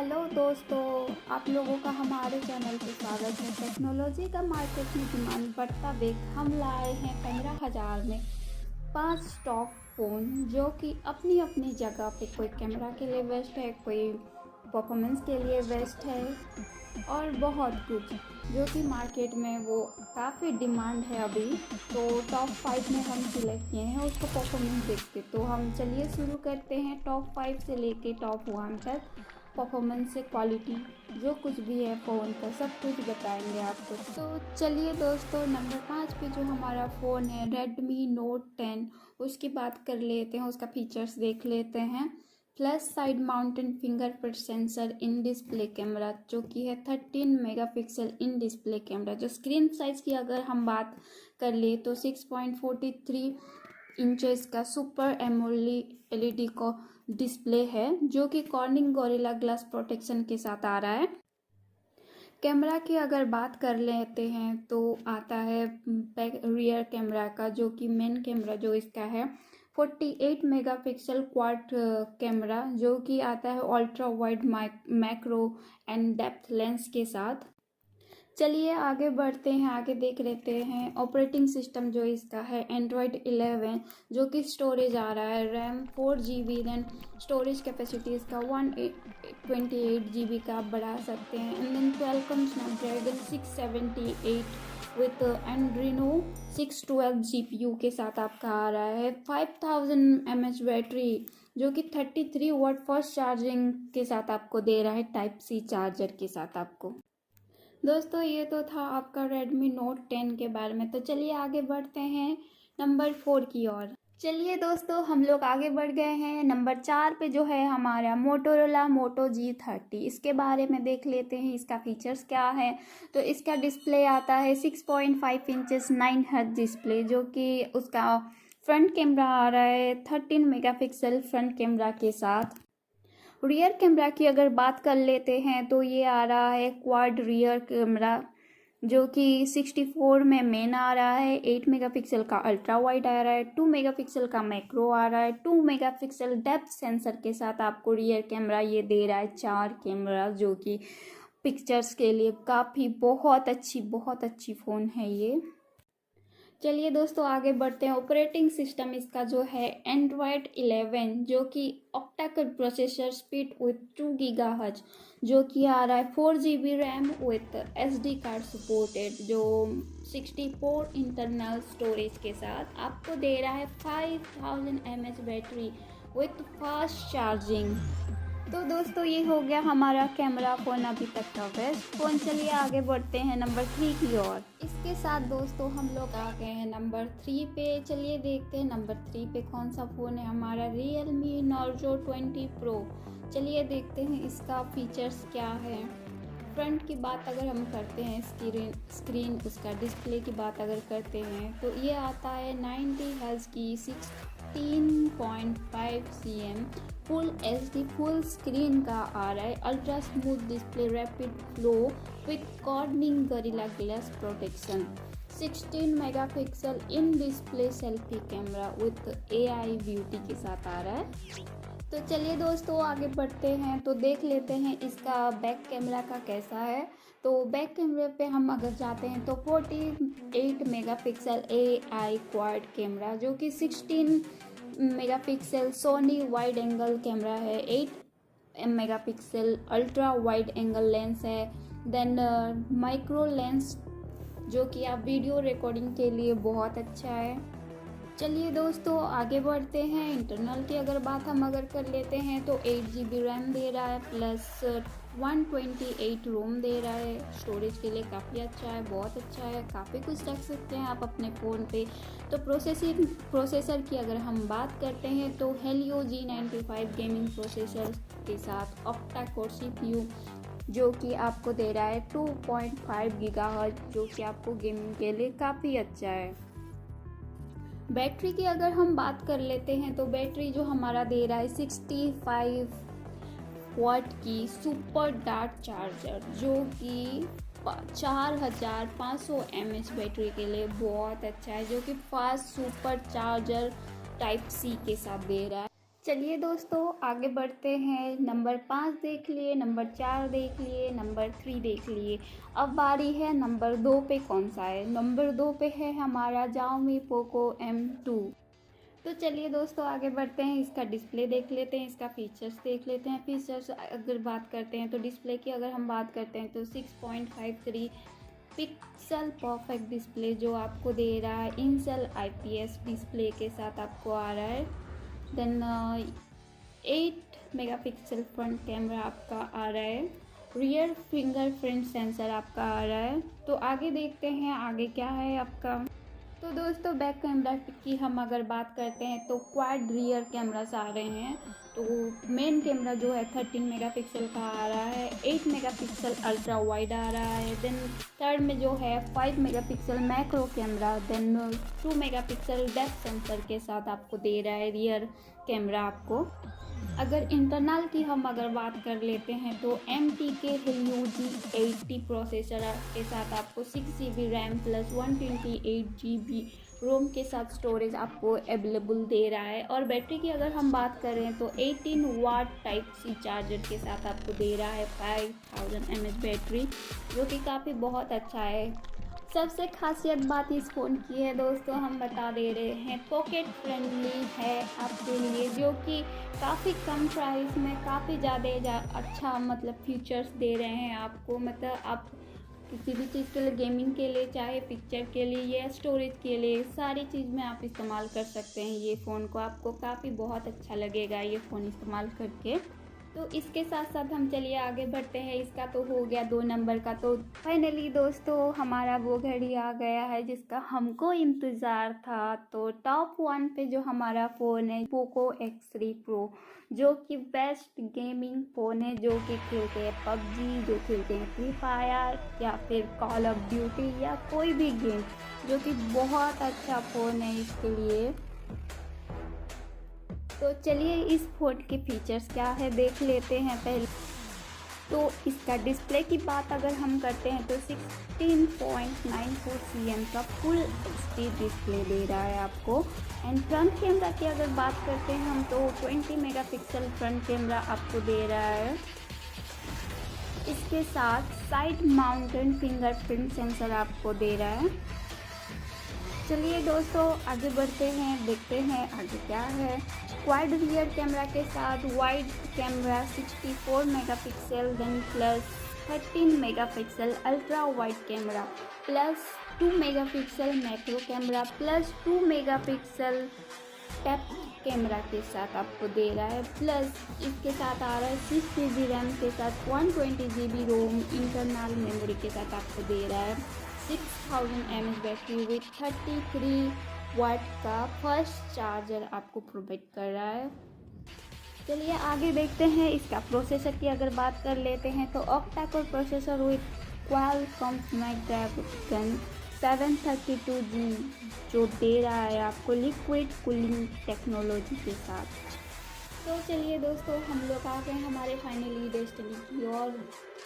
Hello दोस्तों, आप लोगों का हमारे चैनल पे स्वागत है। टेक्नोलॉजी का मार्केट में डिमांड बढ़ता देख हम लाए हैं 15,000 में 5 टॉप फ़ोन जो कि अपनी अपनी जगह पे कोई कैमरा के लिए बेस्ट है, कोई परफॉर्मेंस के लिए बेस्ट है और बहुत कुछ जो कि मार्केट में वो काफ़ी डिमांड है अभी। तो टॉप 5 में हम सिलेक्ट किए हैं उसको परफॉर्मेंस देख के। तो हम चलिए शुरू करते हैं टॉप 5 से लेके टॉप 1 तक। परफॉर्मेंस से क्वालिटी जो कुछ भी है फ़ोन का सब कुछ बताएंगे आपको। तो चलिए दोस्तों, नंबर 5 पे जो हमारा फ़ोन है Redmi Note 10, उसकी बात कर लेते हैं, उसका फीचर्स देख लेते हैं। Plus side mounted fingerprint sensor in display camera जो कि है 13 मेगापिक्सल इन डिस्प्ले कैमरा। जो स्क्रीन साइज़ की अगर हम बात कर ले तो 6.43 इंचेस का सुपर एमोलेड एलईडी को डिस्प्ले है जो कि कॉर्निंग गोरिल्ला ग्लास प्रोटेक्शन के साथ आ रहा है। कैमरा की अगर बात कर लेते हैं तो आता है रियर कैमरा का, जो कि मेन कैमरा जो इसका है 48 मेगापिक्सल क्वाड कैमरा जो कि आता है ultra wide macro and depth lens के साथ। चलिए आगे बढ़ते हैं, आगे देख लेते हैं ऑपरेटिंग सिस्टम जो इसका है एंड्रॉयड 11, जो कि स्टोरेज आ रहा है RAM 4 GB, then storage capacity इसका 128 GB का आप बढ़ा सकते हैं। And then Qualcomm Snapdragon 678 with Adreno 612 GPU के साथ आपका आ रहा है। 5000 mAh बैटरी जो कि 33 वाट फास्ट चार्जिंग के साथ आपको दे रहा है, टाइप सी चार्जर के साथ आपको। दोस्तों ये तो था आपका Redmi Note 10 के बारे में। तो चलिए आगे बढ़ते हैं नंबर 4 की ओर। चलिए दोस्तों, हम लोग आगे बढ़ गए हैं। नंबर 4 पे जो है हमारा Motorola Moto G30। इसके बारे में देख लेते हैं इसका फीचर्स क्या है। तो इसका डिस्प्ले आता है 6.5 इंचेस 9Hz डिस्प्ले, जो कि उसका फ्रंट कैमरा आ रहा है 13 मेगापिक्सल फ्रंट कैमरा के साथ। रियर कैमरा की अगर बात कर लेते हैं तो ये आ रहा है क्वाड रियर कैमरा जो कि 64 में मेन आ रहा है, 8 मेगापिक्सल का अल्ट्रा वाइड आ रहा है, 2 मेगापिक्सल का मैक्रो आ रहा है, 2 मेगापिक्सल डेप्थ सेंसर के साथ आपको रियर कैमरा ये दे रहा है 4 कैमरा, जो कि पिक्चर्स के लिए काफ़ी बहुत अच्छी फ़ोन है ये। चलिए दोस्तों आगे बढ़ते हैं। ऑपरेटिंग सिस्टम इसका जो है एंड्रॉयड 11 जो कि octa core processor speed with 2 GHz जो कि आ रहा है 4 GB RAM with SD card supported, जो 64 इंटरनल स्टोरेज के साथ आपको दे रहा है 5000 mAh battery with fast charging. तो दोस्तों ये हो गया हमारा कैमरा फ़ोन अभी तक का बेस्ट फ़ोन। चलिए आगे बढ़ते हैं नंबर 3 की ओर। इसके साथ दोस्तों हम लोग आ गए हैं नंबर 3 पे। चलिए देखते हैं नंबर 3 पे कौन सा फ़ोन है हमारा Realme Narzo 20 Pro। चलिए देखते हैं इसका फीचर्स क्या है। फ्रंट की बात अगर हम करते हैं, स्क्रीन उसका डिस्प्ले की बात अगर करते हैं तो ये आता है 90 हर्ट्ज की 16.5 cm full HD full screen का आ रहा है। Ultra smooth display, rapid flow with cornering gorilla glass protection, 16 megapixel in display selfie camera with AI beauty के साथ आ रहा है। तो चलिए दोस्तों आगे बढ़ते हैं, तो देख लेते हैं इसका बैक कैमरा का कैसा है। तो बैक कैमरे पे हम अगर जाते हैं तो 48 मेगापिक्सल AI क्वाड कैमरा जो कि 16 megapixel Soni wide angle camera है, 8 megapixel ultra wide angle lens है, देन माइक्रो लेंस जो कि आप वीडियो रिकॉर्डिंग के लिए बहुत अच्छा है। चलिए दोस्तों आगे बढ़ते हैं। इंटरनल की अगर बात हम अगर कर लेते हैं तो 8 GB रैम दे रहा है, प्लस 128 रोम दे रहा है। स्टोरेज के लिए काफ़ी अच्छा है, बहुत अच्छा है, काफ़ी कुछ रख सकते हैं आप अपने फ़ोन पे। तो प्रोसेसर की अगर हम बात करते हैं तो Helio G95 गेमिंग प्रोसेसर के साथ ऑक्टा कोर CPU जो कि आपको दे रहा है 2.5 GHz, जो कि आपको गेमिंग के लिए काफ़ी अच्छा है। बैटरी की अगर हम बात कर लेते हैं तो बैटरी जो हमारा दे रहा है 65 वाट की सुपर डार्क चार्जर जो कि 4500 mAh बैटरी के लिए बहुत अच्छा है, जो कि fast super charger type C के साथ दे रहा है। चलिए दोस्तों आगे बढ़ते हैं। नंबर 5 देख लिए, नंबर 4 देख लिए, नंबर 3 देख लिए। अब बारी है नंबर 2 पे कौन सा है। नंबर 2 पे है हमारा Xiaomi Poco M2। तो चलिए दोस्तों आगे बढ़ते हैं। इसका डिस्प्ले देख लेते हैं, इसका फीचर्स देख लेते हैं। फीचर्स अगर बात करते हैं तो डिस्प्ले की अगर हम बात करते हैं तो 6.53 पिक्सल परफेक्ट डिस्प्ले जो आपको दे रहा है। इंसेल IPS डिस्प्ले के साथ आपको आ रहा है। देन 8 मेगापिक्सल फ्रंट कैमरा आपका आ रहा है। रियर फिंगरप्रिंट सेंसर आपका आ रहा है। तो आगे देखते हैं आगे क्या है आपका। तो दोस्तों बैक कैमरा की हम अगर बात करते हैं तो क्वाड रियर कैमरास आ रहे हैं। तो मेन कैमरा जो है 13 मेगापिक्सल का आ रहा है। 8 मेगापिक्सल अल्ट्रा वाइड आ रहा है। देन थर्ड में जो है 5 megapixel macro camera. Then 2 megapixel depth sensor के साथ आपको दे रहा है रियर कैमरा आपको। अगर इंटरनल की हम अगर बात कर लेते हैं तो MTK Helio G80 प्रोसेसर के साथ आपको 6GB रैम प्लस 128GB रोम के साथ स्टोरेज आपको अवेलेबल दे रहा है। और बैटरी की अगर हम बात करें तो 18 वाट टाइप सी चार्जर के साथ आपको दे रहा है 5000 mAh बैटरी, जो कि काफ़ी बहुत अच्छा है। सबसे खासियत बात इस फ़ोन की है दोस्तों, हम बता दे रहे हैं पॉकेट फ्रेंडली है आपके लिए, जो कि काफ़ी कम प्राइस में काफ़ी ज़्यादा अच्छा मतलब फीचर्स दे रहे हैं आपको। मतलब आप किसी भी चीज़ के लिए, गेमिंग के लिए, चाहे पिक्चर के लिए या स्टोरेज के लिए, सारी चीज़ में आप इस्तेमाल कर सकते हैं ये फ़ोन को। आपको काफ़ी बहुत अच्छा लगेगा ये फ़ोन इस्तेमाल करके। तो इसके साथ साथ हम चलिए आगे बढ़ते हैं। इसका तो हो गया 2 नंबर का। तो फाइनली दोस्तों हमारा वो घड़ी आ गया है जिसका हमको इंतज़ार था। तो टॉप 1 पे जो हमारा फ़ोन है पोको X3 Pro, जो कि बेस्ट गेमिंग फ़ोन है, जो कि खेलते हैं PUBG, जो खेलते हैं फ्री फायर या फिर कॉल ऑफ ड्यूटी या कोई भी गेम, जो कि बहुत अच्छा फ़ोन है इसके लिए। तो चलिए इस फ़ोन के फीचर्स क्या है देख लेते हैं पहले। तो इसका डिस्प्ले की बात अगर हम करते हैं तो 16.94 cm का फुल HD डिस्प्ले दे रहा है आपको। एंड फ्रंट कैमरा की अगर बात करते हैं हम तो 20 मेगापिक्सल फ्रंट कैमरा आपको दे रहा है। इसके साथ साइड माउंटेड फिंगरप्रिंट सेंसर आपको दे रहा है। चलिए दोस्तों आगे बढ़ते हैं, देखते हैं आगे क्या है। वाइड रियर कैमरा के साथ wide camera 64 megapixel then plus 13 megapixel ultra wide camera plus 2 megapixel macro camera plus 2 megapixel depth camera के साथ आपको दे रहा है। प्लस इसके साथ आ रहा है 6GB रैम के साथ 120GB रोम इंटरनल मेमोरी के साथ आपको दे रहा है। 6000 mAh बैटरी विथ 33 वाट का फर्स्ट चार्जर आपको प्रोवाइड कर रहा है। चलिए आगे देखते हैं इसका प्रोसेसर की अगर बात कर लेते हैं तो octa core processor with Qualcomm Snapdragon 732G जो दे रहा है आपको लिक्विड कूलिंग टेक्नोलॉजी के साथ। तो चलिए दोस्तों हम लोग आ गए हमारे फाइनली डेस्टिनी की और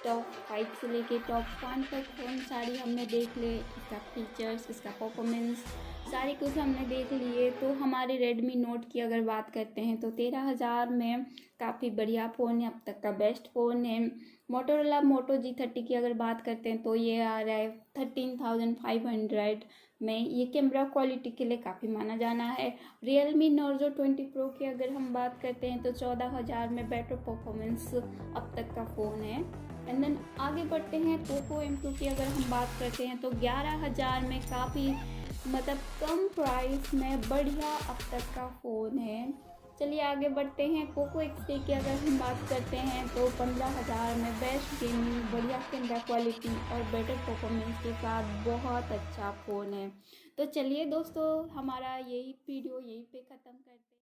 टॉप 5 से लेके टॉप 1 तक फ़ोन सारी हमने देख लिए। इसका फीचर्स, इसका परफॉर्मेंस सारी कुछ हमने देख लिए। तो हमारे रेडमी नोट की अगर बात करते हैं तो 13,000 में काफ़ी बढ़िया फ़ोन है, अब तक का बेस्ट फ़ोन है। मोटोरोला मोटो G30 की अगर बात करते हैं तो ये आ रहा है 13,500 में। ये कैमरा क्वालिटी के लिए काफ़ी माना जाना है। रियलमी Narzo 20 Pro की अगर हम बात करते हैं तो 14,000 में बेटर परफॉर्मेंस अब तक का फ़ोन है। एंड देन आगे बढ़ते हैं पोको M2 की अगर हम बात करते हैं तो 11,000 में काफ़ी मतलब कम प्राइस में बढ़िया अब तक का फ़ोन है। चलिए आगे बढ़ते हैं। पोको X3 की अगर हम बात करते हैं तो 15,000 में बेस्ट गेमिंग, बढ़िया कैमरा क्वालिटी और बेटर परफॉर्मेंस के साथ बहुत अच्छा फ़ोन है। तो चलिए दोस्तों हमारा यही वीडियो यहीं पे ख़त्म करते हैं।